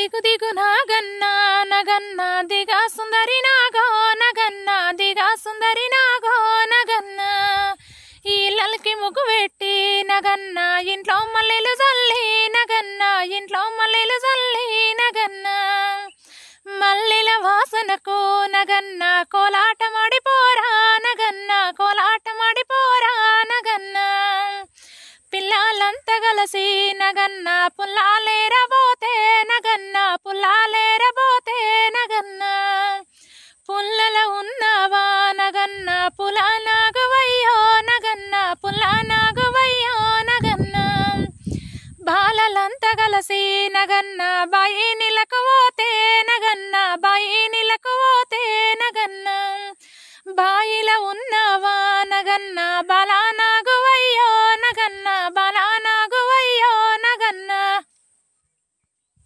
దిగు దిగు నాగన్న నగన్న దిగా సుందరి నాగో నగన్న దిగా సుందరి నాగో నగన్న ఇళ్ళకి ముగ్గు పెట్టి నగన్న ఇంట్లో మల్లెలు జల్లి నగన్న ఇంట్లో మల్లెలు జల్లి నగన్న మల్లెల వాసనకు నగన్న కోలాటమాడిపోరా నగన్న కోలాటమాడిపోరా నగన్న పిల్లలంతా కలిసి నగన్న పుల్లాలేరబోతే నగన్న పుల్లాలేరబోతే నగన్న పుల్లల ఉన్నవా నగన్న పులా నాగవయ్యో నగన్న పులా నాగవయ్యో నగన్న బాలలంతా కలిసి నగన్న బాయి నీళ్ళకు పోతే నగన్న బాయి నీళ్ళకు పోతే నగన్న బాయిల ఉన్నవా నగన్న బాలా